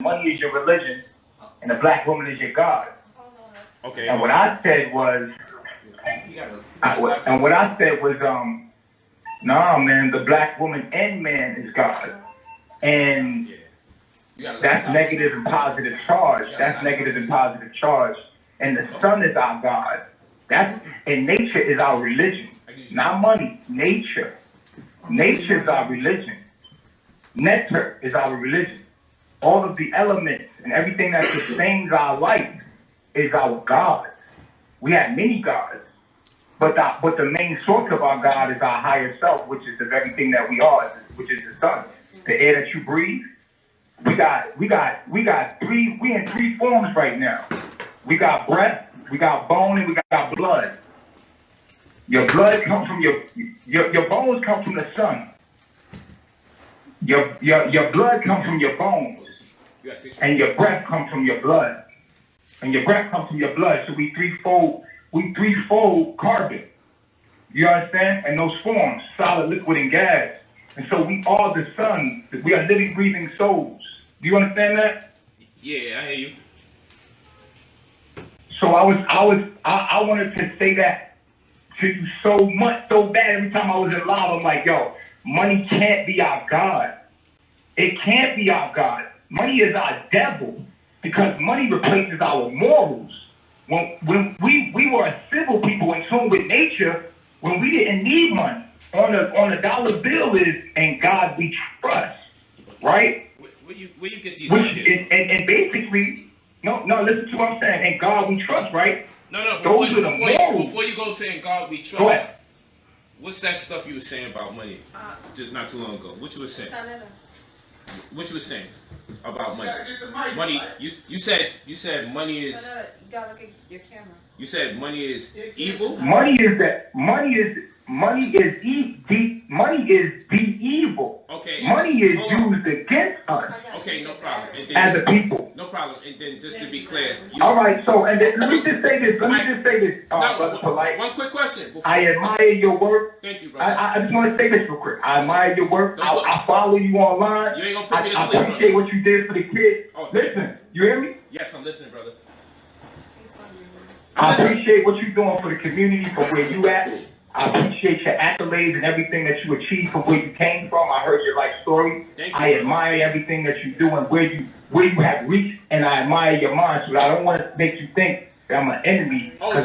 money is your religion and the black woman is your God. Okay. And what I said was, nah, man, the black woman and man is God. And that's negative and positive charge. That's negative and positive charge. And the sun is our God. And nature is our religion. Not money, nature. Nature is our religion. Nectar is our religion. All of the elements and everything that sustains our life is our God. We have many gods, but the main source of our God is our higher self, which is the very thing that we are, which is the sun. The air that you breathe. We in three forms right now. We got breath, we got bone, and we got blood. Your blood comes from your bones come from the sun. Your blood comes from your bones, and your breath comes from your blood, and your breath comes from your blood. So we threefold carbon. You understand? And those forms, solid, liquid, and gas. And so we are the sun. We are living, breathing souls. Do you understand that? Yeah, I hear you. So I wanted to say that to you so bad. Every time I was in live, I'm like, yo, money can't be our God. It can't be our God. Money is our devil because money replaces our morals. When we were a civil people in tune with nature, when we didn't need money, on a dollar bill is "and God we trust," right? Where you get these ideas? And basically, no, listen to what I'm saying. "And God we trust," right? No. Before you go to "and God we trust," go ahead. What's that stuff you were saying about money just not too long ago? What you were saying? What you were saying about money? Money. You said money is. You gotta look at your camera. You said money is evil. Money is the evil. Okay. Money is used against us. Okay, no problem. And then, as a people. No problem. And then just to be clear. All right. So and then, let me just say this. Brother Polight. One quick question. I admire your work. Thank you, brother. I just want to say this real quick. I admire your work. I follow you online. You ain't gonna put me to sleep, I appreciate what you did for the kids. Oh, listen, you hear me? Yes, I'm listening, brother. I appreciate what you're doing for the community, from where you at. I appreciate your accolades and everything that you achieved from where you came from. I heard your life story. I admire everything that you do and where you have reached, and I admire your mind. So I don't want to make you think that I'm an enemy. I'm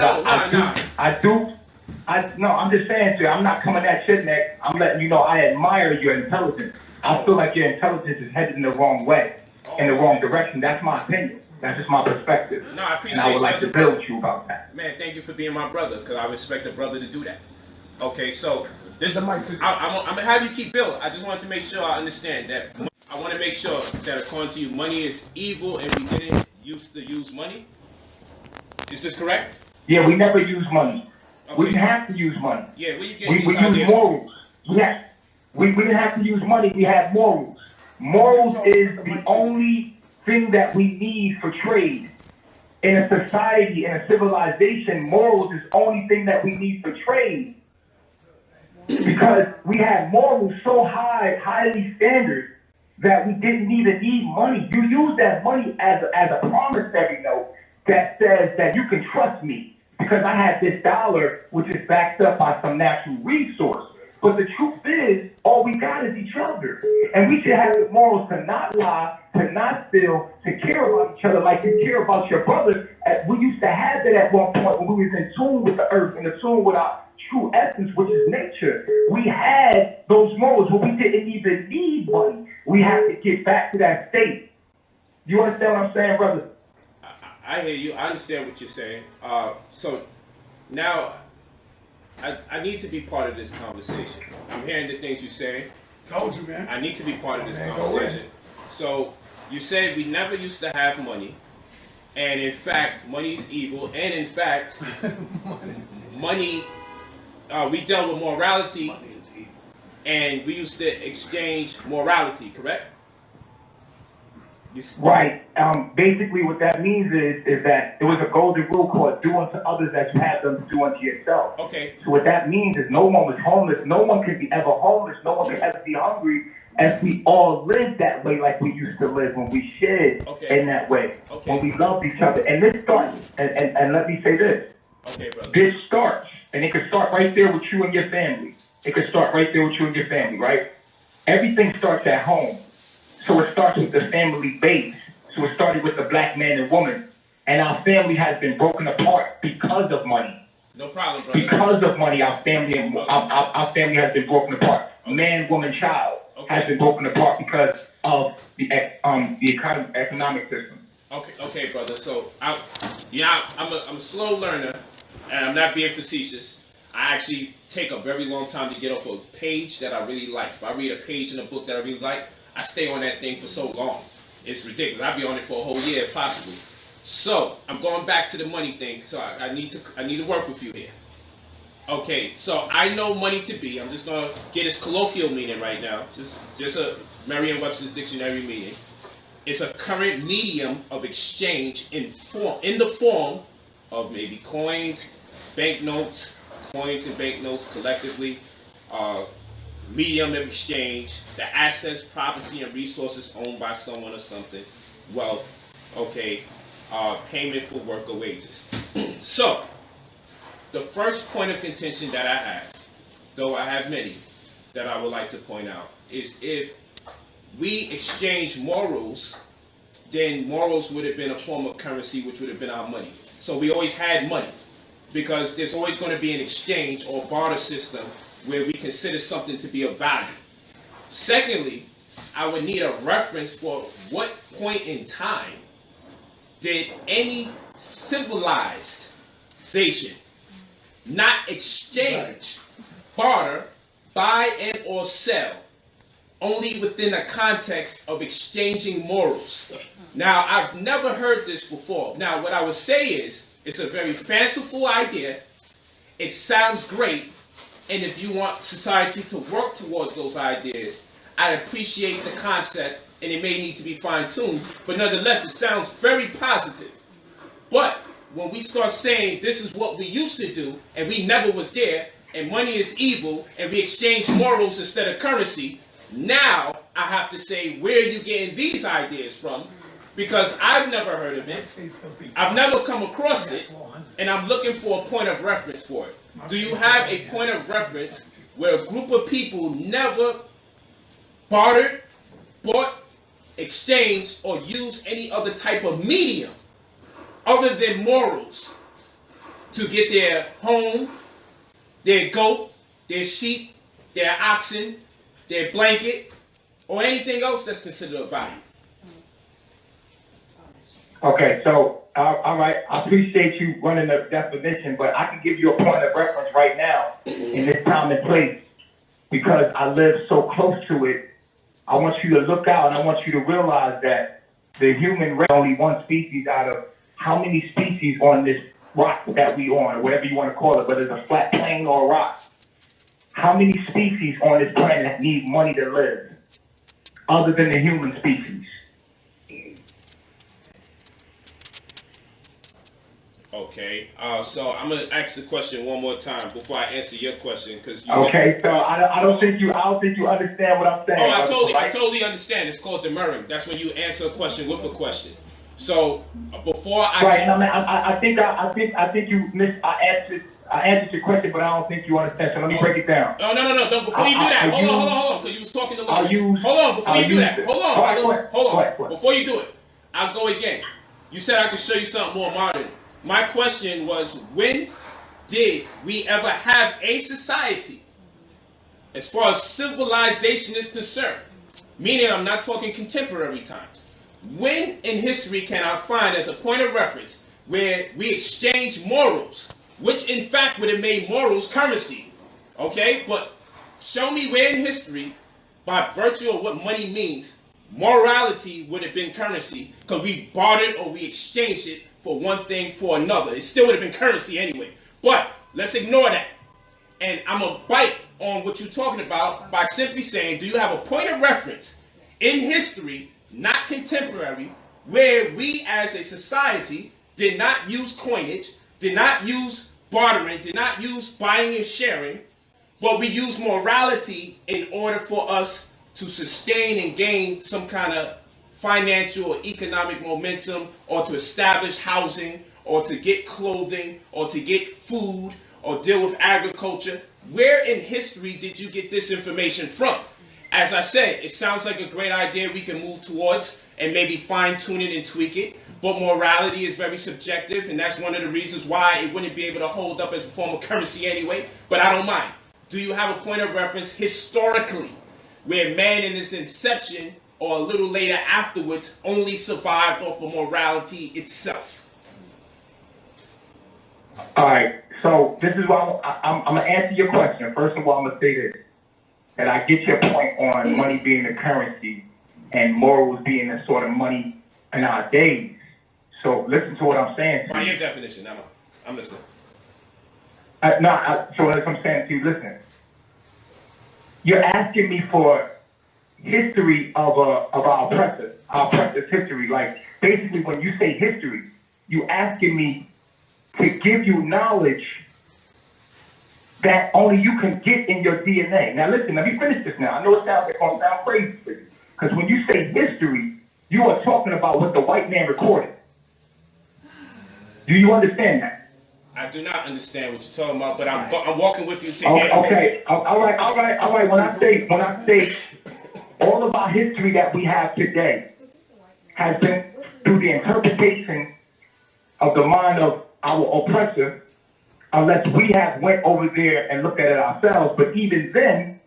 just saying to you, I'm not coming at your neck. I'm letting you know I admire your intelligence. I feel like your intelligence is headed in the wrong way, in the wrong direction. That's my opinion. That's just my perspective. No, I appreciate and I would like to build with you about that. Man, thank you for being my brother, because I respect a brother to do that. Okay, so this I'm going to have you keep building. I just want to make sure I understand that. I want to make sure that according to you, money is evil and we didn't used to use money. Is this correct? Yeah, we never use money. Okay. We didn't have to use money. Yeah, where you get we use morals. We didn't have to use money. We had morals. Morals is the only thing that we need for trade. In a society, in a civilization, morals is the only thing that we need for trade. Because we had morals so highly standard, that we didn't even need money. You use that money as a promissory note that says that you can trust me because I have this dollar, which is backed up by some natural resource. But the truth is, all we got is each other. And we should have the morals to not lie, to not steal, to care about each other like you care about your brother. We used to have that at one point when we was in tune with the earth and in tune with our true essence, which is nature. We had those morals where we didn't even need money. We have to get back to that state. You understand what I'm saying, brother? I hear you. I understand what you're saying. So now I need to be part of this conversation. I'm hearing the things you're saying. Told you, man. I need to be part of this conversation. So you said we never used to have money, and in fact, money is evil, and in fact, money, we dealt with morality, and we used to exchange morality, correct? Right. Basically, what that means is that there was a golden rule called "do unto others as you have them to do unto yourself." Okay. So what that means is no one was homeless. No one could be ever homeless. No one could ever be hungry if we all lived that way like we used to live, when we shared in that way, when we loved each other. And this starts, and let me say this. Okay, brother. This starts, and it could start right there with you and your family. It could start right there with you and your family, right? Everything starts at home. So it starts with the family base. So it started with the black man and woman. And our family has been broken apart because of money. No problem, brother. Because of money, our family has been broken apart. Man, woman, child has been broken apart because of the economic system. Okay, brother. So I'm a slow learner, and I'm not being facetious. I actually take a very long time to get off a page that I really like. If I read a page in a book that I really like, I stay on that thing for so long. It's ridiculous. I'll be on it for a whole year, possibly. So I'm going back to the money thing. So I need to work with you here. Okay, so I know money to be. I'm just gonna get its colloquial meaning right now. Just a Merriam-Webster's dictionary meaning. It's a current medium of exchange in the form of maybe coins, banknotes, coins and banknotes collectively, medium of exchange, the assets, property, and resources owned by someone or something, wealth, payment for work or wages. So, the first point of contention that I have, though I have many that I would like to point out, is if we exchange morals, then morals would have been a form of currency, which would have been our money. So we always had money, because there's always going to be an exchange or barter system where we consider something to be of value. Secondly, I would need a reference for what point in time did any civilization not exchange, barter, buy and or sell, only within the context of exchanging morals. Now, I've never heard this before. Now, what I would say is, it's a very fanciful idea. It sounds great. And if you want society to work towards those ideas, I appreciate the concept, and it may need to be fine-tuned, but nonetheless, it sounds very positive. But when we start saying this is what we used to do, and we never was there, and money is evil, and we exchange morals instead of currency, now I have to say, where are you getting these ideas from? Because I've never heard of it, I've never come across it, and I'm looking for a point of reference for it. Do you have a point of reference where a group of people never bartered, bought, exchanged, or used any other type of medium other than morals to get their home, their goat, their sheep, their oxen, their blanket, or anything else that's considered of value? Okay, so, all right, I appreciate you running the definition, but I can give you a point of reference right now in this time and place because I live so close to it. I want you to look out and I want you to realize that the human race is only one species out of how many species on this rock that we on, or whatever you want to call it, whether it's a flat plane or a rock. How many species on this planet need money to live other than the human species? Okay, so I'm gonna ask the question one more time before I answer your question, because okay. So I don't think you understand what I'm saying. Oh, I totally understand. It's called demurring. That's when you answer a question with a question. So before I right, and I think you missed. I answered your question, but I don't think you understand. So let me break it down. No. Before you do that, hold on, because you was talking to Louis. Hold on, before you do that. Hold on. Before you do it, I'll go again. You said I could show you something more modern. My question was, when did we ever have a society, as far as civilization is concerned, meaning I'm not talking contemporary times, when in history can I find as a point of reference where we exchange morals, which in fact would have made morals currency, okay? But show me where in history, by virtue of what money means, morality would have been currency, because we bartered or we exchanged it for one thing for another. It still would have been currency anyway. But let's ignore that. And I'm going to bite on what you're talking about by simply saying, do you have a point of reference in history, not contemporary, where we as a society did not use coinage, did not use bartering, did not use buying and sharing, but we use morality in order for us to sustain and gain some kind of financial or economic momentum, or to establish housing, or to get clothing, or to get food, or deal with agriculture? Where in history did you get this information from? As I said, it sounds like a great idea we can move towards and maybe fine tune it and tweak it. But morality is very subjective, and that's one of the reasons why it wouldn't be able to hold up as a form of currency anyway. But I don't mind. Do you have a point of reference historically where man in its inception or a little later afterwards only survived off of morality itself? All right. So this is why I'm going to answer your question. First of all, I'm going to say this, that I get your point on money being the currency and morals being the sort of money in our days. So listen to what I'm saying. By your definition, I'm listening. So as I'm saying to you, listen. You're asking me for history of our oppressor's history. Like, basically, when you say history, you asking me to give you knowledge that only you can get in your DNA. Now, listen, let me finish this now. I know it sounds going to sound crazy for you. Because when you say history, you are talking about what the white man recorded. Do you understand that? I do not understand what you're talking about, but I'm walking with you to get okay. All right. When I say all of our history that we have today has been through the interpretation of the mind of our oppressor, unless we have went over there and looked at it ourselves. But even then,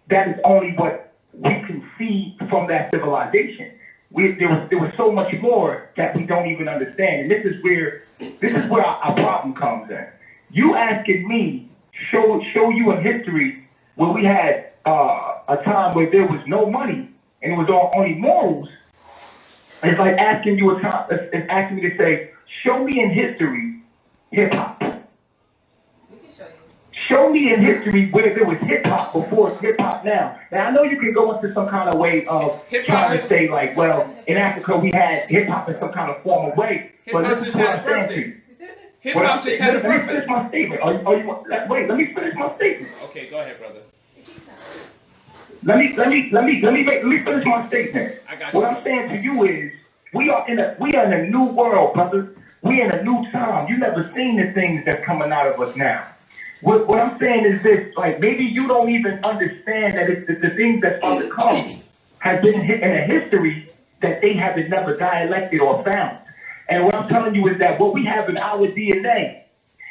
that is only what we can see from that civilization. There was so much more that we don't even understand, and this is where our problem comes in. You asking me show you in history where we had a time where there was no money and it was only morals. It's like asking you it's asking me to say, show me in history hip hop. Show me in history where there was hip-hop before hip-hop now. Now, I know you can go into some kind of way of trying to say, like, well, in Africa we had hip-hop in some kind of formal way. But Hip-hop just had a birthday. Hip-hop just had a birthday. Let me finish my statement. Wait, let me finish my statement. Okay, go ahead, brother. Let me finish my statement. I got you. What I'm saying to you is, we are in a new world, brother. We in a new time. You never seen the things that's coming out of us now. What I'm saying is this, like, maybe you don't even understand that the things that's about to come have been in a history that they haven't never dialected or found. And what I'm telling you is that what we have in our DNA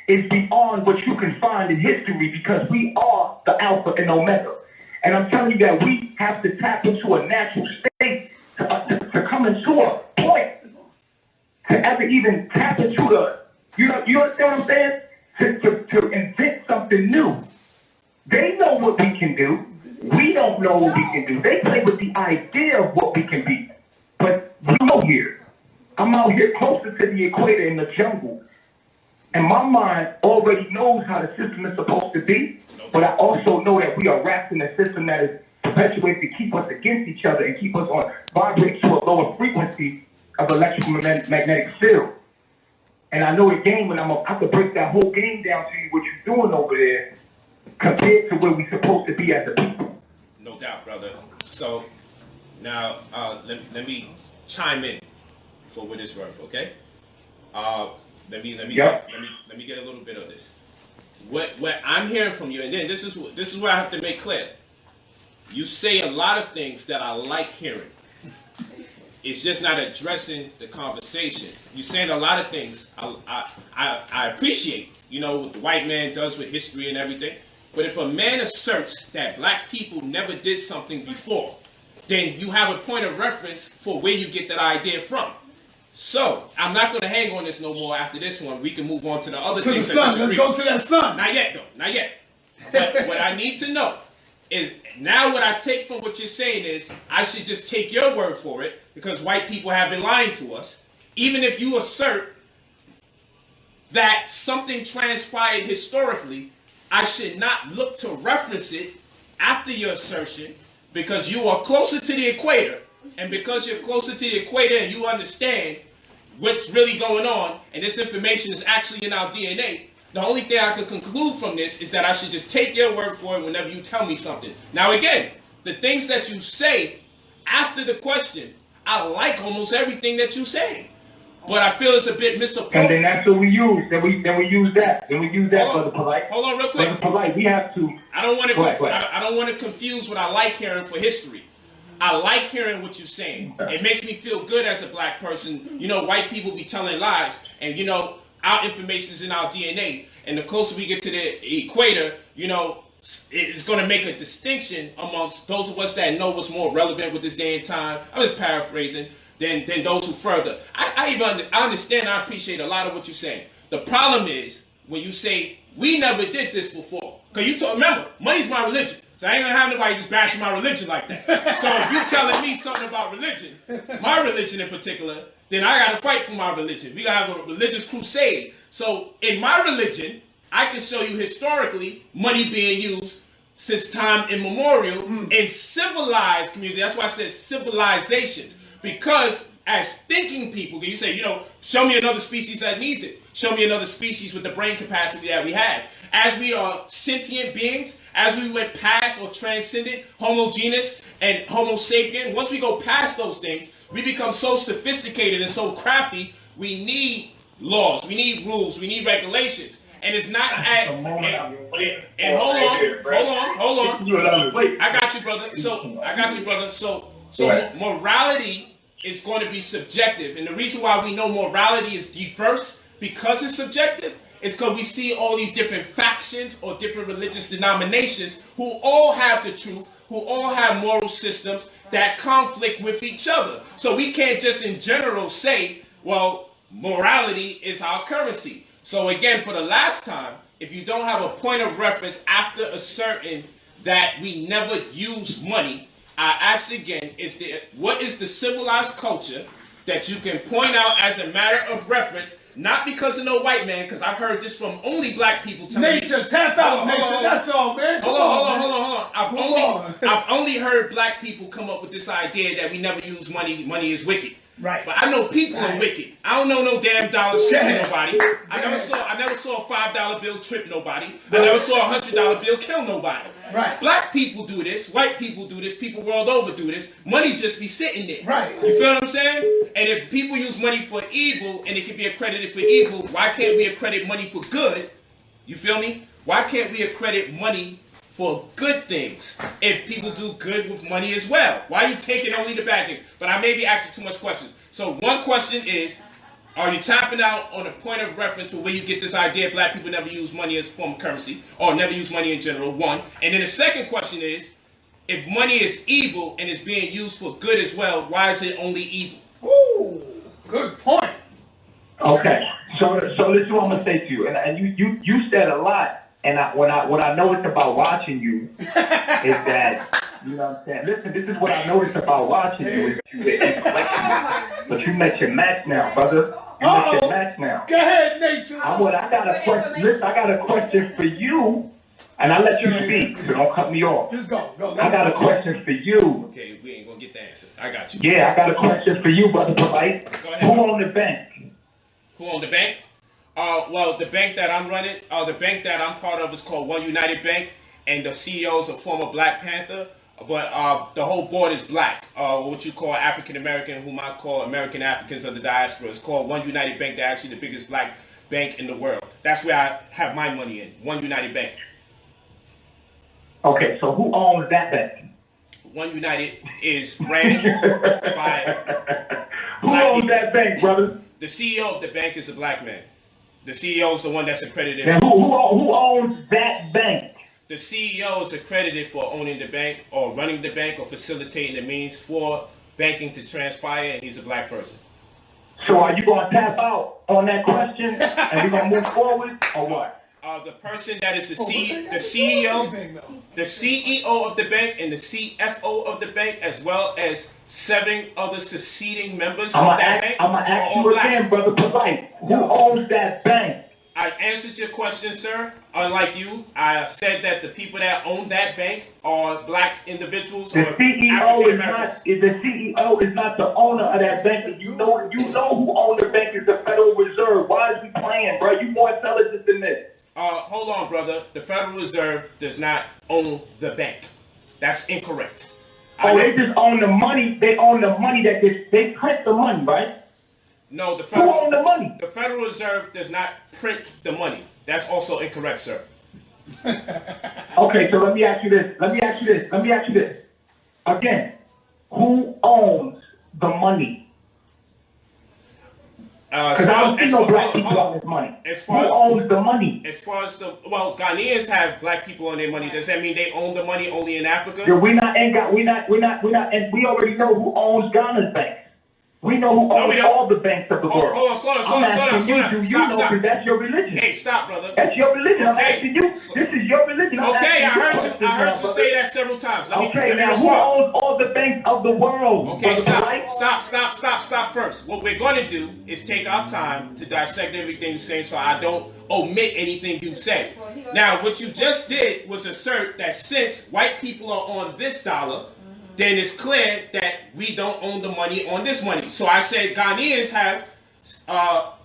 is beyond what you can find in history, because we are the Alpha and Omega. And I'm telling you that we have to tap into a natural state to come into a point to ever even tap into the, you understand what I'm saying? To invent something new. They know what we can do. We don't know what we can do. They play with the idea of what we can be. But I'm out here. I'm out here closer to the equator in the jungle. And my mind already knows how the system is supposed to be. But I also know that we are wrapped in a system that is perpetuated to keep us against each other and keep us on vibrating to a lower frequency of electromagnetic field. And I know the game, and I could break that whole game down to you, what you're doing over there, compared to where we're supposed to be as a people. No doubt, brother. So now let me chime in for what it's worth, okay? Let me get a little bit of this. What I'm hearing from you, and then this is what I have to make clear. You say a lot of things that I like hearing. It's just not addressing the conversation. You're saying a lot of things I appreciate, what the white man does with history and everything. But if a man asserts that black people never did something before, then you have a point of reference for where you get that idea from. So, I'm not going to hang on this no more after this one. We can move on to the other things. To the sun. Let's go to that sun. Not yet, though. Not yet. But what I need to know is, now what I take from what you're saying is, I should just take your word for it, because white people have been lying to us. Even if you assert that something transpired historically, I should not look to reference it after your assertion, because you are closer to the equator. And because you're closer to the equator and you understand what's really going on, and this information is actually in our DNA, the only thing I can conclude from this is that I should just take your word for it whenever you tell me something. Now again, the things that you say after the question, I like almost everything that you say. But I feel it's a bit misappropriate. And then that's what we use. Then we use that. Then we use that, Brother Polight. Hold on real quick. Brother Polight, we have to. I don't want to I don't want to confuse what I like hearing for history. I like hearing what you're saying. It makes me feel good as a black person. You know, white people be telling lies, and you know, our information is in our DNA. And the closer we get to the equator, you know, it's going to make a distinction amongst those of us that know what's more relevant with this day and time. I'm just paraphrasing. Than those who further. I understand, I appreciate a lot of what you're saying. The problem is when you say, we never did this before. Because remember, money's my religion. So I ain't going to have nobody just bashing my religion like that. So if you're telling me something about religion, my religion in particular, then I got to fight for my religion. We got to have a religious crusade. So in my religion, I can show you historically money being used since time immemorial in civilized communities. That's why I said civilizations. Because as thinking people, you say, you know, show me another species that needs it. Show me another species with the brain capacity that we have. As we are sentient beings, as we went past or transcended Homo genus and Homo sapien, once we go past those things, we become so sophisticated and so crafty, we need laws, we need rules, we need regulations. And it's not at, and hold on. I got you, brother. So morality is going to be subjective. And the reason why we know morality is diverse because it's subjective is because we see all these different factions or different religious denominations who all have the truth, who all have moral systems that conflict with each other. So we can't just in general say, well, morality is our currency. So again, for the last time, if you don't have a point of reference after asserting that we never use money, I ask again, what is the civilized culture that you can point out as a matter of reference, not because of no white man, because I've heard this from only black people telling me. Nature, tap out, nature, that's all, man. Hold on. I've only heard black people come up with this idea that we never use money, money is wicked. Right. But I know people are wicked. I don't know no damn dollar shit nobody. I never saw a $5 bill trip nobody. I never saw a $100 bill kill nobody. Right. Black people do this. White people do this. People world over do this. Money just be sitting there. Right. You feel what I'm saying? And if people use money for evil and it can be accredited for evil, why can't we accredit money for good? You feel me? Why can't we accredit money for good things if people do good with money as well? Why are you taking only the bad things? But I may be asking too much questions. So one question is, are you tapping out on a point of reference for where you get this idea black people never use money as a form of currency or never use money in general, one. And then the second question is, if money is evil and is being used for good as well, why is it only evil? Ooh, good point. Okay, so this is what I'm gonna say to you, and you said a lot. And what I noticed about watching you is that, you know what I'm saying? Listen, this is what I noticed about watching you is but you met your match now, brother. You met your match now. Go ahead, Nature. I got a question. Listen, I got a question for you, and I'll let you speak, so don't cut me off. Just go. I got a question for you. Okay, we ain't gonna get the answer. I got you. Yeah, I got a question for you, Brother Polight. Go ahead. Who owned the bank? Who owned the bank? Well, the bank that I'm running, the bank that I'm part of is called One United Bank, and the CEO is a former Black Panther, but the whole board is black, what you call African American, whom I call American Africans of the diaspora. It's called One United Bank. They're actually the biggest black bank in the world. That's where I have my money in, One United Bank. Okay, so who owns that bank? One United is ran by Who owns that bank, brother? The CEO of the bank is a black man. The CEO is the one that's accredited. Now, who owns that bank? The CEO is accredited for owning the bank or running the bank or facilitating the means for banking to transpire, and he's a black person. So are you going to tap out on that question and we're going to move forward or what? The person that is the CEO of the bank and the CFO of the bank, as well as 7 other succeeding members of that bank. I'm going to ask you again, Brother Polight. Who owns that bank? I answered your question, sir. Unlike you, I said that the people that own that bank are black individuals or African Americans. The CEO is not the owner of that bank. You know who owns the bank is the Federal Reserve. Why is we playing, bro? You more intelligent than this. Hold on, brother. The Federal Reserve does not own the bank. That's incorrect. Oh, they just own the money. They own the money that they print the money, right? No, the Who own the money? The Federal Reserve does not print the money. That's also incorrect, sir. Okay, so let me ask you this. Again, who owns the money? Because I don't see no black people on this money. Who owns the money? As far as Ghanaians have black people on their money. Does that mean they own the money only in Africa? Yeah, we already know who owns Ghana's banks. We know who owns all the banks of the world. Hold on, slow down. Stop. That's your religion. Hey, stop, brother. That's your religion. I'm asking you. This is your religion. Okay, I heard you say that several times. Let me now respond. who owns all the banks of the world? Okay, stop first. What we're going to do is take our time to dissect everything you're saying so I don't omit anything you said. Now, what you just did was assert that since white people are on this dollar, then it's clear that we don't own the money on this money. So I said Ghanaians have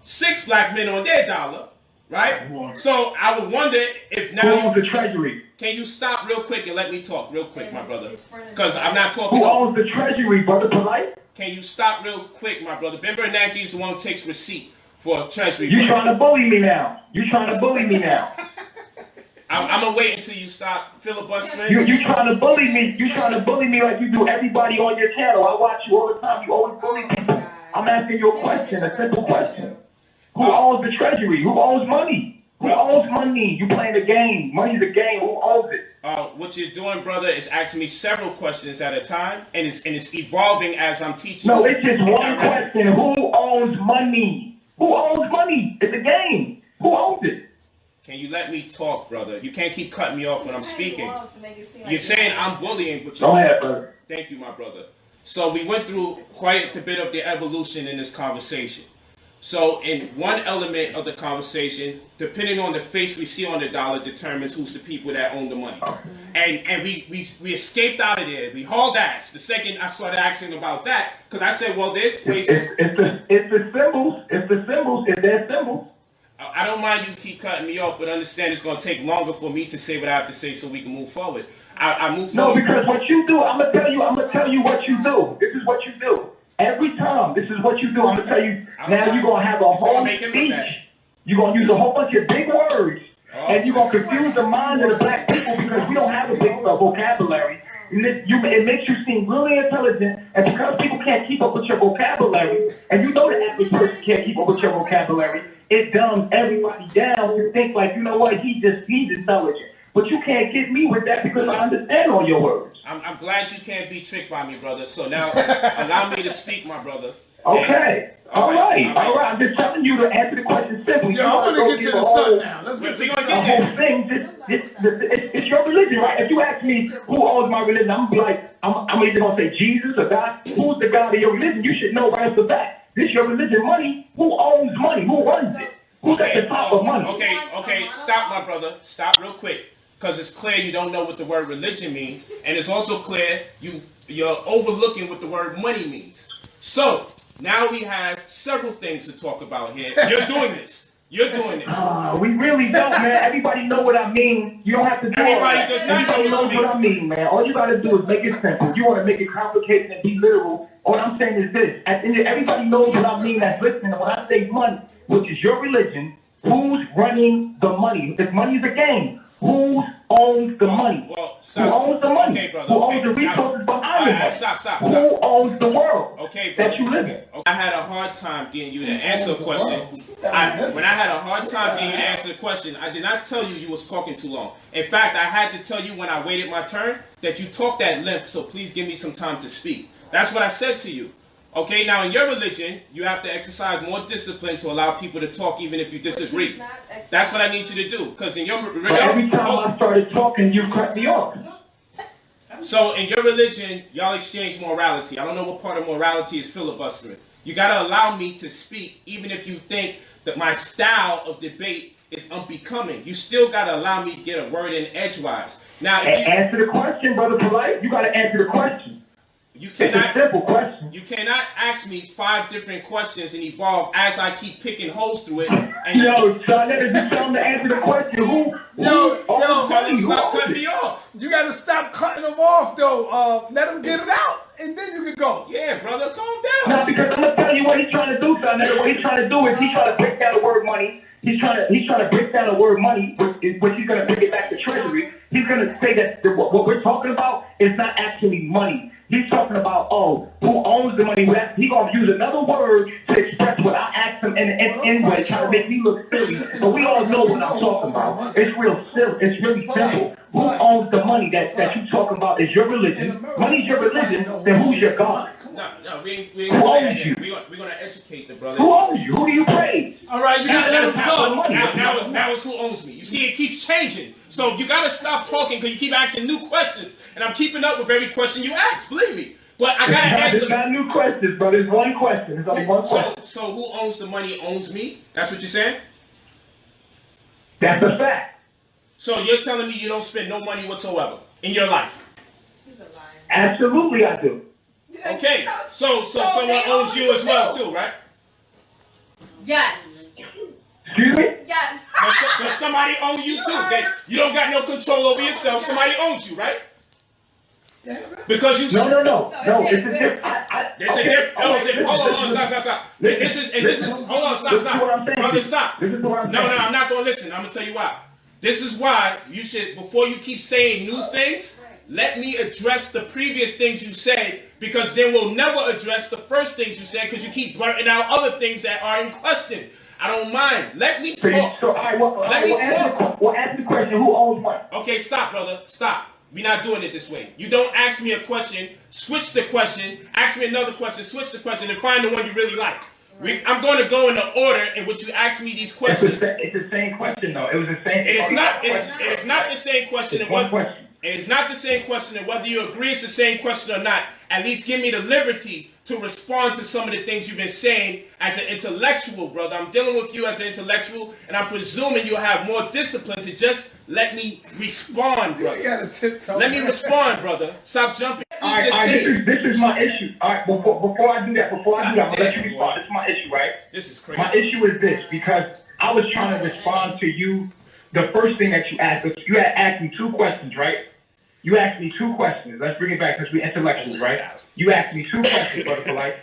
6 black men on their dollar, right? So I would wonder if now... Who owns the treasury? Can you stop real quick and let me talk real quick, my brother? Because I'm not talking... Who owns the treasury, brother Polight? Can you stop real quick, my brother? Ben Bernanke is the one who takes receipt for treasury. You trying to bully me now. I'm gonna wait until you stop filibustering. You trying to bully me. You trying to bully me like you do everybody on your channel. I watch you all the time. You always bully people. I'm asking you a question, a simple question. Who owns the treasury? Who owns money? Who owns money? You playing the game. Money's a game. Who owns it? What you're doing, brother, is asking me several questions at a time, and it's evolving as I'm teaching. No, it's just one question. Who owns money? Who owns money? It's a game. Who owns it? Can you let me talk, brother? You can't keep cutting me off when I'm speaking. You're saying I'm bullying, but go ahead, brother. Thank you, my brother. So we went through quite a bit of the evolution in this conversation. So in one element of the conversation, depending on the face we see on the dollar determines who's the people that own the money. And we escaped out of there. We hauled ass. The second I started asking about that, because I said, well, there's places... It's the symbols. It's their symbols. I don't mind you keep cutting me off, but understand it's going to take longer for me to say what I have to say so we can move forward. I move forward. No, because what you do, I'm going to tell you what you do. This is what you do. Every time, this is what you do. I'm going to tell you, now you're going to have a whole speech. You're going to use a whole bunch of big words, and you're going to confuse the mind of the black people because we don't have a big vocabulary. It makes you seem really intelligent, and because people can't keep up with your vocabulary, and you know the average person can't keep up with your vocabulary, it dumbs everybody down to think like, you know what, he's intelligent. But you can't get me with that because I understand all your words. I'm glad you can't be tricked by me, brother. So now allow me to speak, my brother. Okay. All right. I'm just telling you to answer the question simply. Yeah, I'm going to get to the sun now. Let's get to the whole thing. It's your religion, right? If you ask me who owns my religion, I'm like, I'm either going to say Jesus or God. Who's the God of your religion? You should know right off the bat. This your religion, money. Who owns money? Who runs it? Who's at the top of money? Okay. Stop, my brother. Stop real quick. Because it's clear you don't know what the word religion means. And it's also clear you're overlooking what the word money means. So, now we have several things to talk about here. You're doing this. We really don't, man. Everybody know what I mean. You don't have to do Everybody does not Everybody knows what I mean, man. All you got to do is make it simple. You want to make it complicated and be literal. All I'm saying is this. At the end, everybody knows what I mean that's listening. When I say money, which is your religion, who's running the money? If money is a game, who owns the money? Well, stop. Who owns the money? Okay, brother. Who owns the resources behind the money? Stop. Who owns the world that you live in? I had a hard time getting you to answer a question. When I had a hard time getting you to answer the question, I did not tell you was talking too long. In fact, I had to tell you when I waited my turn that you talked at length, so please give me some time to speak. That's what I said to you. Okay, now in your religion, you have to exercise more discipline to allow people to talk even if you disagree. That's what I need you to do. Because in your religion... Every time I started talking, you cut me off. So in your religion, y'all exchange morality. I don't know what part of morality is filibustering. You got to allow me to speak even if you think that my style of debate is unbecoming. You still got to allow me to get a word in edgewise. Now, answer the question, Brother Polight. You got to answer the question. You It's a cannot. simple question. You cannot ask me 5 different questions and evolve as I keep picking holes through it. And Yo, son, let me tell him to answer the question. Who tell money? him stop Who cutting me off. You gotta stop cutting them off, though. Let them get it out, and then you can go. Yeah, brother, calm No, down. because I'm gonna tell you what he's trying to do, son. What he's trying to do is he's trying to break down the word money. He's trying to break down the word money, which he's gonna bring it back to treasury. He's gonna say that what we're talking about is not actually money. He's talking about, who owns the money. He's going to use another word to express what I asked him in way, trying to make me look silly. But we all know what I'm talking about. It's real simple. It's really simple. Who owns the money that you're talking about is your religion. Money's your religion, then who's your God? No, we ain't Who owns you? We're gonna educate the brother. Who owns you? Who do you praise? All right, you gotta let them talk. Now it's who owns me. You see, it keeps changing. So you gotta stop talking because you keep asking new questions, and I'm keeping up with every question you ask. Believe me. But I gotta answer. It's not new questions, bro. There's one question. There's only one question. So who owns the money owns me? That's what you're saying? That's a fact. So you're telling me you don't spend no money whatsoever in your life? He's a liar. Absolutely, I do. Okay. So someone owns you as well too, right? Yes. Excuse me? Yes. But somebody owns you too. You don't got no control over yourself. Somebody owns you, right? Because you. No. It's a different. There's a different. Hold on, stop. This is. Hold on, stop. Brother, stop. This is what I'm No, saying. I'm not gonna listen. I'm gonna tell you why. This is why you should, before you keep saying new things, let me address the previous things you said, because then we'll never address the first things you said, because you keep blurting out other things that are in question. I don't mind. Let me talk. So, let me talk. Well, ask the question. Who owns what? Okay, stop, brother. Stop. We're not doing it this way. You don't ask me a question, switch the question, ask me another question, switch the question, and find the one you really like. I'm going to go in the order in which you ask me these questions. It's the same question, though. It was the same. It is not. It is not the same question. It's one question. It is not the same question, and whether you agree it's the same question or not, at least give me the liberty to respond to some of the things you've been saying as an intellectual, brother. I'm dealing with you as an intellectual, and I'm presuming you'll have more discipline to just let me respond, brother. Let me respond, brother. Stop jumping. All right, this is my issue. All right, before I do that, I'm going to let you respond. This is my issue, right? This is crazy. My issue is this, because I was trying to respond to you. The first thing that you asked, you had asked me 2 questions, right? You asked me 2 questions. Let's bring it back because we're intellectuals, right? You asked me 2 questions, Brother Polight.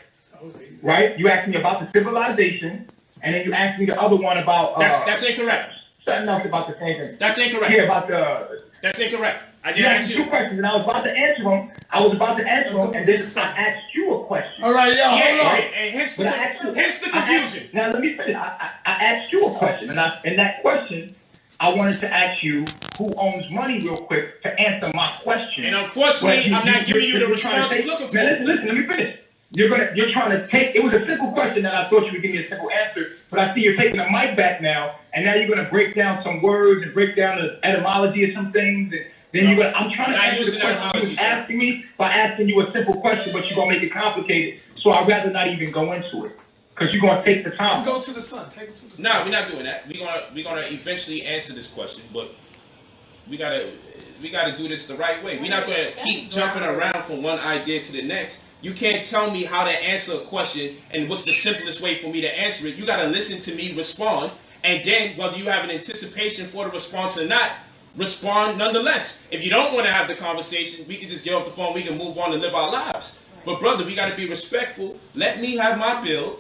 Right? You asked me about the civilization, and then you asked me the other one about... That's incorrect. Something else about the same thing. That's incorrect. Yeah, about the... That's incorrect. I You didn't asked ask me you. 2 questions, and I was about to answer them. And then I asked you a question. All right, yo, hold on. And hence the confusion. Now, let me finish. I asked you a question, and in that question... I wanted to ask you who owns money real quick to answer my question. And unfortunately, I'm not giving you the response you're looking for. Now, listen, let me finish. You're trying to take, it was a simple question that I thought you would give me a simple answer, but I see you're taking the mic back now, and now you're going to break down some words and break down the etymology of some things, and then you're going to, I'm trying to answer the question you was asking me by asking you a simple question, but you're going to make it complicated, so I'd rather not even go into it. Because you're going to take the time. Let's go to the sun. Take him to the sun. No, we're not doing that. We're gonna eventually answer this question, but we gotta do this the right way. We're not gonna keep jumping around from one idea to the next. You can't tell me how to answer a question and what's the simplest way for me to answer it. You gotta listen to me respond, and then whether you have an anticipation for the response or not, respond nonetheless. If you don't want to have the conversation, we can just get off the phone. We can move on and live our lives. But brother, we gotta be respectful. Let me have my build.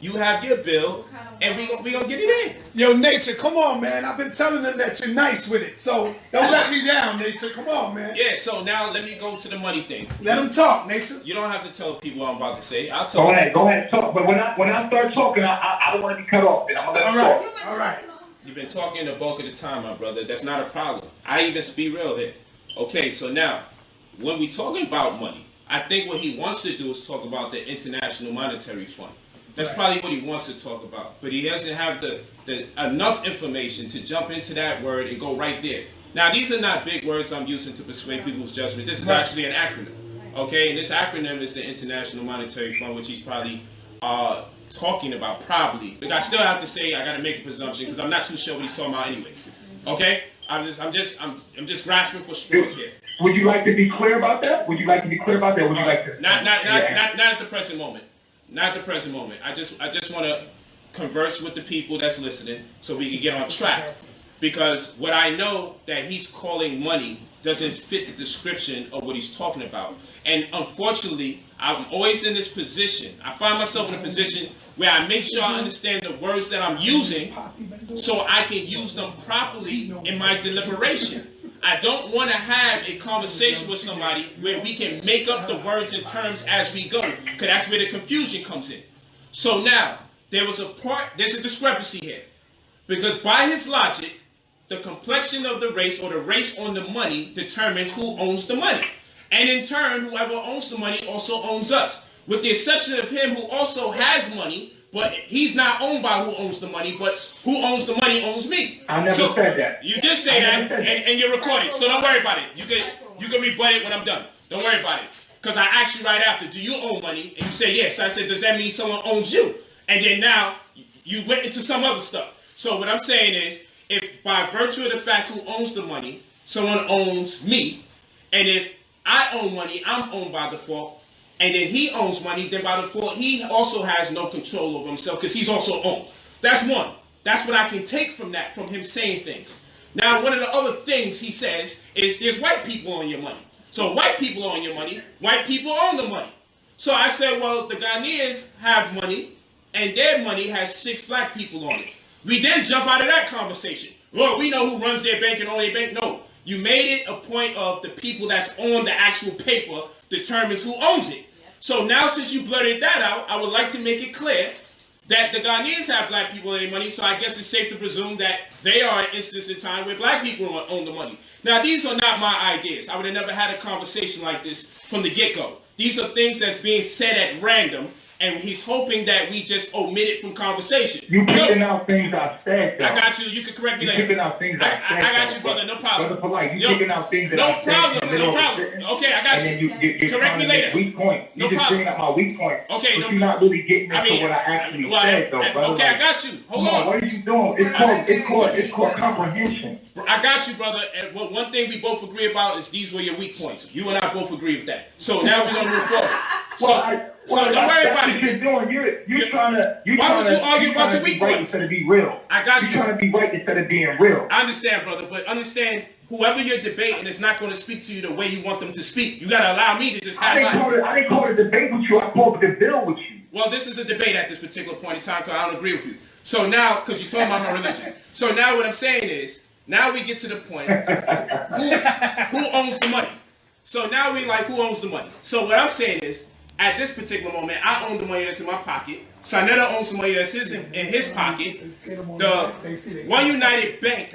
You have your bill, and we gonna get it in. Yo, Nature, come on, man. I've been telling them that you're nice with it, so don't let me down, Nature. Come on, man. Yeah, so now let me go to the money thing. Let them talk, Nature. You don't have to tell people what I'm about to say. I'll tell them. Go ahead, talk. But when I start talking, I don't want to be cut off. Then I'm going to let you talk. All right. You've been talking the bulk of the time, my brother. That's not a problem. I even be real here. Okay, so now, when we talking about money, I think what he wants to do is talk about the International Monetary Fund. That's probably what he wants to talk about. But he doesn't have the enough information to jump into that word and go right there. Now, these are not big words I'm using to persuade people's judgment. This is actually an acronym. Okay, and this acronym is the International Monetary Fund, which he's probably talking about, probably. But I still have to say, I got to make a presumption because I'm not too sure what he's talking about anyway. Okay, I'm just grasping for straws here. Would you like to be clear about that? Would you like to be clear about that? Would you like to? Not at the present moment. Not at the present moment. I just want to converse with the people that's listening so we can get on track. Because what I know that he's calling money doesn't fit the description of what he's talking about. And unfortunately, I'm always in this position. I find myself in a position where I make sure I understand the words that I'm using so I can use them properly in my deliberation. I don't want to have a conversation with somebody where we can make up the words and terms as we go, because that's where the confusion comes in. So now, there's a discrepancy here. Because by his logic, the complexion of the race or the race on the money determines who owns the money. And in turn, whoever owns the money also owns us. With the exception of him who also has money, but he's not owned by who owns the money, but who owns the money owns me. I never said that. You did say that, and you're recording, so don't worry about it. You can rebut it when I'm done. Don't worry about it. Because I asked you right after, do you own money? And you said yes. I said, does that mean someone owns you? And then now, you went into some other stuff. So what I'm saying is, if by virtue of the fact who owns the money, someone owns me, and if I own money, I'm owned by default, and then he owns money, then by default, he also has no control over himself because he's also owned. That's one. That's what I can take from that, from him saying things. Now, one of the other things he says is there's white people on your money. So white people own your money, white people own the money. So I said, well, the Ghanaians have money, and their money has 6 black people on it. We then jump out of that conversation. Well, we know who runs their bank and owns their bank. No, you made it a point of the people that's on the actual paper determines who owns it. So now since you blurted that out, I would like to make it clear that the Ghanaians have black people in their money, so I guess it's safe to presume that they are an instance in time where black people own the money. Now, these are not my ideas. I would have never had a conversation like this from the get-go. These are things that's being said at random, and he's hoping that we just omit it from conversation. You picking out things I've said, though. I got you. You can correct me later. You picking out things I've said. I got you, brother. No problem. Brother Polight, you picking out things that I've said. No problem. Okay, I got you. And then you're correct me later. Weak point. No You're just problem. bringing up my weak point. Okay, but you're not really getting into what I actually said, though, brother. Okay, I got you. Hold on. What are you doing? It's called comprehension. I got you, brother. And one thing we both agree about is these were your weak points. You and I both agree with that. So now we're gonna move forward. So don't worry about it. You're doing. You're trying to. Why would you argue about your weak points? Instead of be real. I got you. You're trying to be right instead of being real. I understand, brother, but understand whoever you're debating is not going to speak to you the way you want them to speak. You got to allow me to just have I didn't call it a debate with you. I called it a bill with you. Well, this is a debate at this particular point in time because I don't agree with you. So now, because you're talking about my religion. So now what I'm saying is, now we get to the point, who owns the money? So now we like, who owns the money? So what I'm saying is, at this particular moment, I own the money that's in my pocket. Sanetta owns the money that's in his pocket. The One United Bank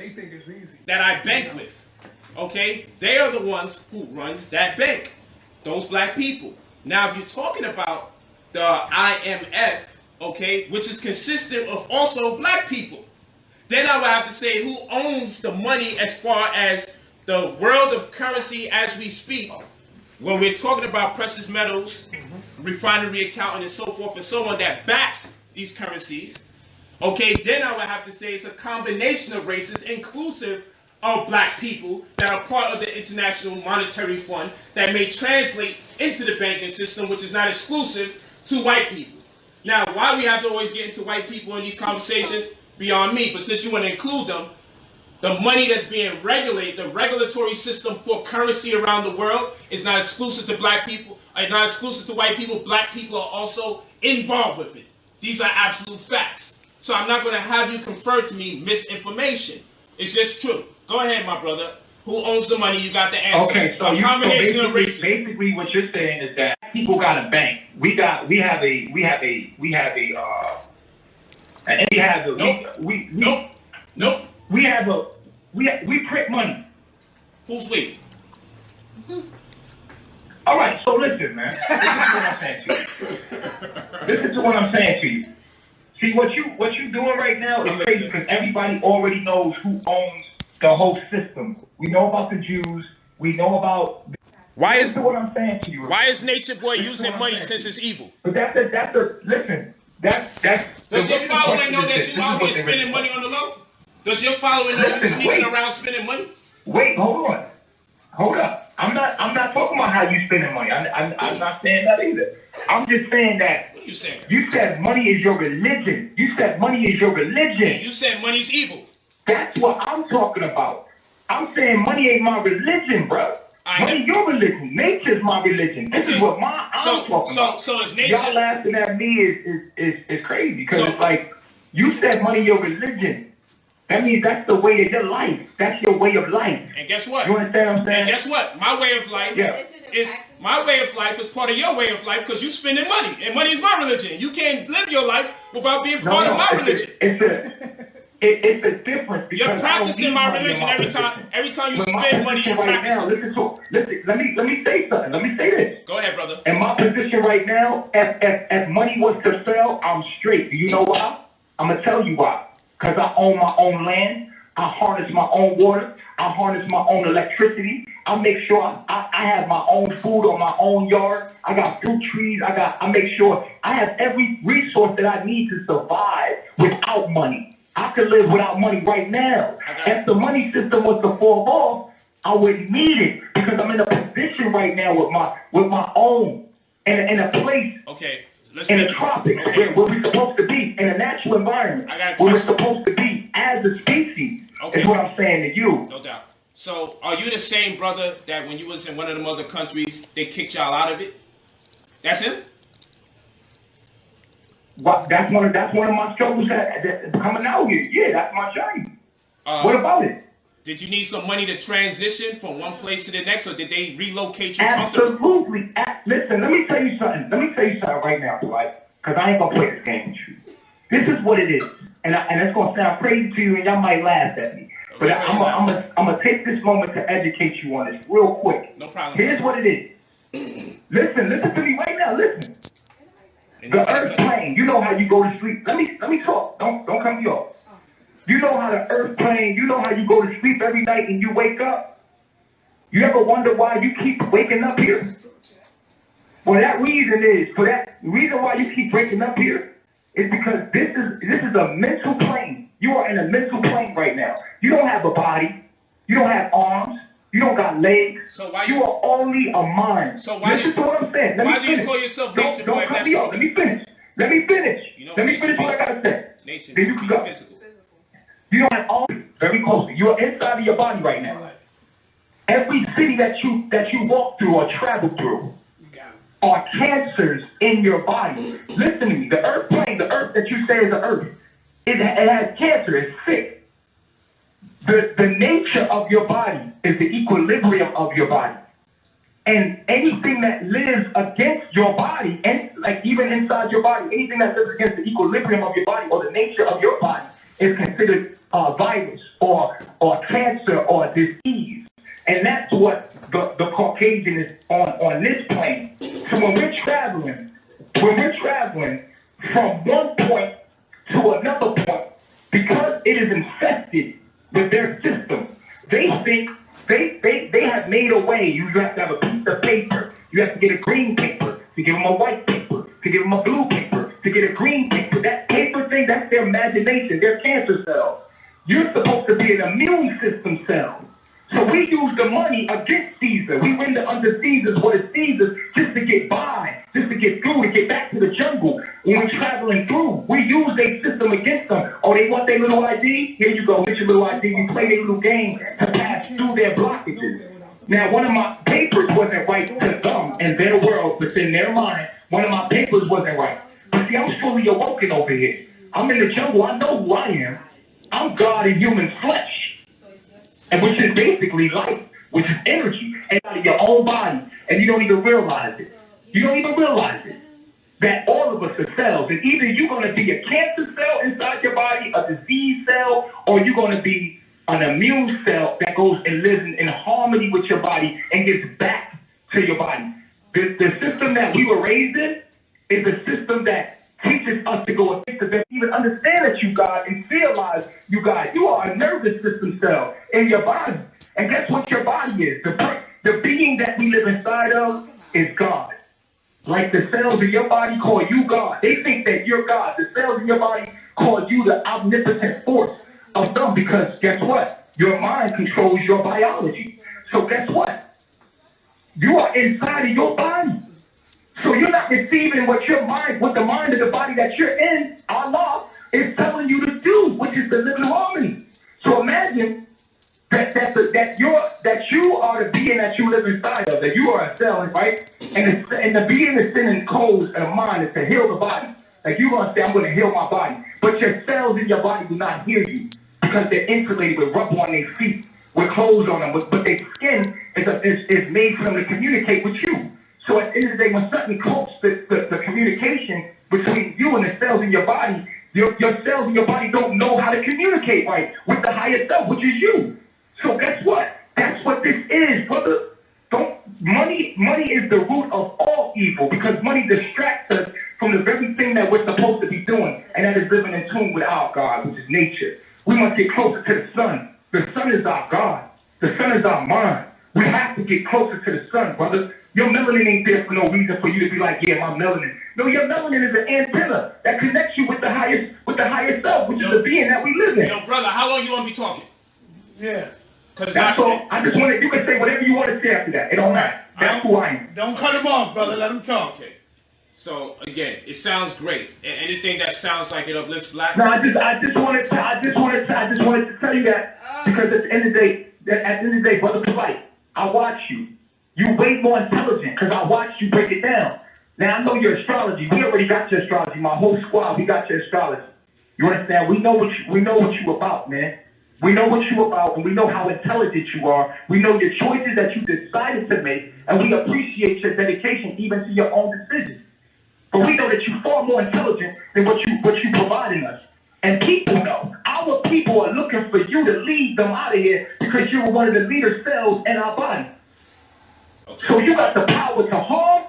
that I bank with, okay, they are the ones who runs that bank. Those black people. Now, if you're talking about the IMF, okay, which is consistent of also black people, then I would have to say who owns the money as far as the world of currency as we speak. When we're talking about precious metals, refinery accounting, and so forth and so on that backs these currencies, okay, then I would have to say it's a combination of races, inclusive of black people that are part of the International Monetary Fund that may translate into the banking system, which is not exclusive to white people. Now, why we have to always get into white people in these conversations, beyond me, but since you want to include them, the money that's being regulated, the regulatory system for currency around the world is not exclusive to black people, not exclusive to white people. Black people are also involved with it. These are absolute facts. So I'm not going to have you confer to me misinformation. It's just true. Go ahead, my brother. Who owns the money? You got the answer. Okay, so basically what you're saying is that people got a bank. We print money. Who's we? All right, so listen, man. Listen to what I'm saying to you. See, what you doing right now is crazy because everybody already knows who owns the whole system. We know about the Jews. We know about. Why is what I'm saying to you? Why is Nature Boy using money since it's evil? But listen. That's. Does your following know that you out here spending money on the low? Does your following know you sneaking around spending money? Wait, hold up. I'm not how you spending money. I'm not saying that either. I'm just saying that. What are you saying? You said money is your religion. You said money is your religion. You said money's evil. That's what I'm talking about. I'm saying money ain't my religion, bro. Money your religion. Nature's my religion. This is what I'm talking about. So is nature? Y'all laughing at me is crazy because it's like you said money your religion. That means that's the way of your life. That's your way of life. And guess what? You understand what I'm saying? And guess what? My way of life is part of your way of life because you spending money, and money is my religion. You can't live your life without being part of my religion. It's a difference. You're practicing my religion every time you spend money. You're practicing. Listen. Let me say something. Let me say this. Go ahead, brother. In my position right now, if money was to fail, I'm straight. Do you know why? I'm gonna tell you why. Because I own my own land. I harness my own water. I harness my own electricity. I make sure I have my own food on my own yard. I got fruit trees. I make sure I have every resource that I need to survive without money. I could live without money right now. If the money system was to fall off, I wouldn't need it because I'm in a position right now with my own in a place. Okay. In the tropics, where we're supposed to be, in a natural environment, where we're supposed to be as a species, is what I'm saying to you. No doubt. So, are you the same brother that when you was in one of them other countries, they kicked y'all out of it? That's him? That's one of my struggles that coming out here. Yeah, that's my journey. What about it? Did you need some money to transition from one place to the next, or did they relocate you? Absolutely. Listen, let me tell you something. Right now, Polight, because I ain't gonna play this game with you. This is what it is, and it's gonna sound crazy to you, and y'all might laugh at me. But I'm gonna take this moment to educate you on this real quick. No problem. Here's what it is. Listen to me right now. Listen. The earth plane. You know how you go to sleep. Let me talk. Don't cut me off. You know how the earth plane, you know how you go to sleep every night and you wake up? You ever wonder why you keep waking up here? Well, that reason why you keep waking up here is because this is a mental plane. You are in a mental plane right now. You don't have a body. You don't have arms. You don't got legs. So why you are only a mind. So why Listen to what I'm saying. Why do you call yourself nature boy? Don't cut me off. Let me finish. Let me finish what I gotta say. Nature then you can go. Physical. You don't have all very closely. You're inside of your body right now. Every city that you walk through or travel through are cancers in your body. Listen to me. The earth plane, the earth that you say is the earth, it has cancer. It's sick. The nature of your body is the equilibrium of your body. And anything that lives against your body, and like even inside your body, anything that lives against the equilibrium of your body or the nature of your body is considered a virus or cancer or disease. And that's what the Caucasian is on this plane. So when we're traveling from one point to another point, because it is infested with their system, they think they have made a way. You have to have a piece of paper. You have to get a green paper to give them a white paper, to give them a blue paper, to get a green paper. That paper thing, that's their imagination, their cancer cells. You're supposed to be an immune system cell. So we use the money against Caesar. We render unto Caesar what is Caesar's just to get by, just to get through, to get back to the jungle. When we're traveling through, we use their system against them. Oh, they want their little ID? Here you go, get your little ID. We play their little game to pass through their blockages. Now, one of my papers wasn't right to them in their world, but in their mind, one of my papers wasn't right. But see, I'm fully awoken over here. I'm in the jungle. I know who I am. I'm God in human flesh, and which is basically life, which is energy, and out of your own body, and you don't even realize it. You don't even realize it. That all of us are cells, and either you're going to be a cancer cell inside your body, a disease cell, or you're going to be an immune cell that goes and lives in harmony with your body and gets back to your body. The system that we were raised in is a system that teaches us to go against it, even understand that you God and realize you God. You are a nervous system cell in your body. And guess what your body is? The being that we live inside of is God. Like the cells in your body call you God. They think that you're God. The cells in your body call you the omnipotent force of them because guess what? Your mind controls your biology. So guess what? you are inside of your body. So you're not receiving what your mind, what the mind of the body that you're in, Allah, is telling you to do, which is to live in harmony. So imagine that you are the being that you live inside of, that you are a cell, right? And the being is sending codes and a mind is to heal the body. Like you're gonna say, I'm gonna heal my body, but your cells in your body do not hear you because they're insulated with rubber on their feet, with clothes on them, but their skin is made for them to communicate with you. So at the end of the day, when something cloaks the communication between you and the cells in your body, your cells in your body don't know how to communicate right with the higher self, which is you. So guess what? That's what this is, brother. Money is the root of all evil because money distracts us from the very thing that we're supposed to be doing, and that is living in tune with our God, which is nature. We must get closer to the sun. The sun is our God. The sun is our mind. We have to get closer to the sun, brother. Your melanin ain't there for no reason for you to be like, yeah, my melanin. No, your melanin is an antenna that connects you with the highest self, which is the being that we live in. Yo, brother, how long you want to be talking? Yeah. That's all. I just wanted, you can say whatever you want to say after that. It don't matter. That's who I am. Don't cut him off, brother. Let him talk. Okay. So again, it sounds great. Anything that sounds like it uplifts black. No, I just wanted to tell you that because at the end of the day, brother Polight, I watch you. You way more intelligent because I watched you break it down. Now I know your astrology. We already got your astrology. My whole squad, we got your astrology. You understand? We know what you about, man. We know what you about, and we know how intelligent you are. We know your choices that you decided to make, and we appreciate your dedication even to your own decisions. But we know that you're far more intelligent than what you providing us. And people know. Our people are looking for you to lead them out of here because you were one of the leader cells in our body. Okay. So you got the power to harm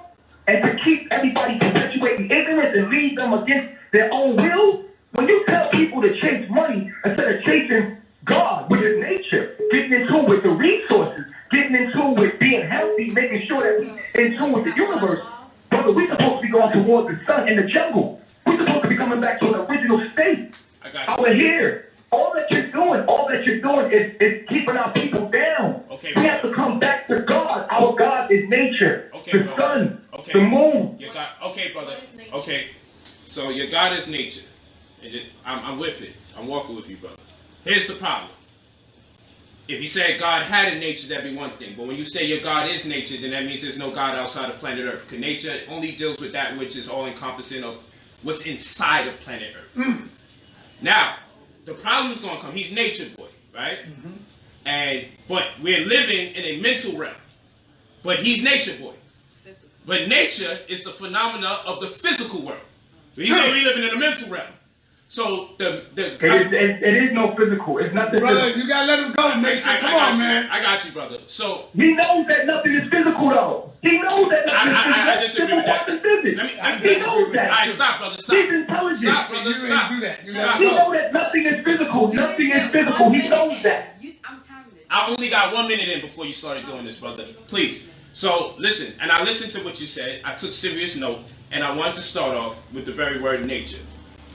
and to keep everybody perpetuating ignorance and lead them against their own will. When you tell people to chase money instead of chasing God, which is nature, getting in tune with the resources, getting in tune with being healthy, making sure that we're in tune with the universe. Brother, we're supposed to be going towards the sun in the jungle. We're supposed to be coming back to an original state. Over here. All that you're doing is keeping our people down. Okay, we have to come back to God. Our God is nature. Okay, the sun, the moon. Okay, brother. Okay. So your God is nature. I'm with it. I'm walking with you, brother. Here's the problem. If you say God had a nature, that'd be one thing. But when you say your God is nature, then that means there's no God outside of planet Earth. Because nature only deals with that which is all-encompassing of what's inside of planet Earth. Now, the problem is going to come. He's nature boy, right? But we're living in a mental realm. But he's nature boy. But nature is the phenomena of the physical world. So he's saying we're living in a mental realm. So it is no physical. It's nothing. Brother, physical. You gotta let him go, mate. Come on, man. I got you, brother. So he knows that nothing is physical, though. He knows that nothing is physical. I disagree with that. He knows that. All right, stop, brother. Stop. He's intelligent. Stop, brother. Stop. Do that. He knows that nothing is physical. Nothing is physical. He knows that. I only got 1 minute in before you started doing this, brother. Please. So listen, and I listened to what you said. I took serious note, and I wanted to start off with the very word nature.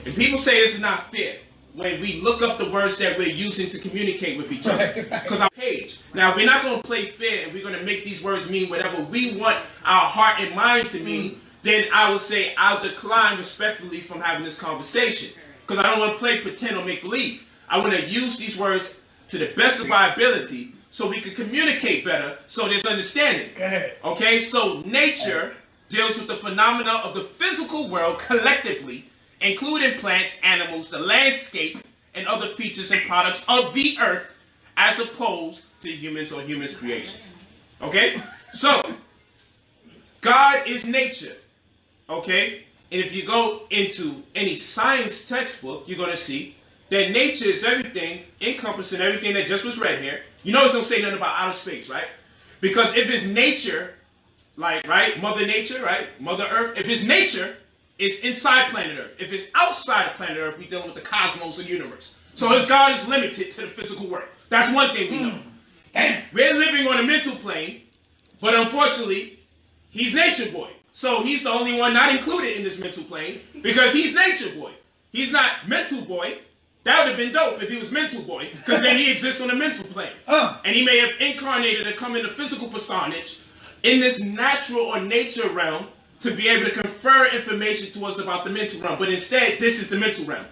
And people say it's not fair when we look up the words that we're using to communicate with each other. Because our page. Now, we're not going to play fair and we're going to make these words mean whatever we want our heart and mind to mean. Then I will say I'll decline respectfully from having this conversation. Because I don't want to play pretend or make believe. I want to use these words to the best of our ability so we can communicate better so there's understanding. Okay? So nature deals with the phenomena of the physical world collectively, including plants, animals, the landscape, and other features and products of the earth, as opposed to humans or humans' creations. Okay? So, God is nature. Okay? And if you go into any science textbook, you're going to see that nature is everything, encompassing everything that just was read here. You notice don't say nothing about outer space, right? Because if it's nature, like, right, Mother Nature, right, Mother Earth, if it's nature, it's inside planet Earth. If it's outside of planet Earth, we're dealing with the cosmos and universe. So his God is limited to the physical world. That's one thing we know. And we're living on a mental plane, but unfortunately, he's nature boy. So he's the only one not included in this mental plane because he's nature boy. He's not mental boy. That would have been dope if he was mental boy, because then he exists on a mental plane. And he may have incarnated and come in a physical personage in this natural or nature realm to be able to confer information to us about the mental realm. But instead, this is the mental realm.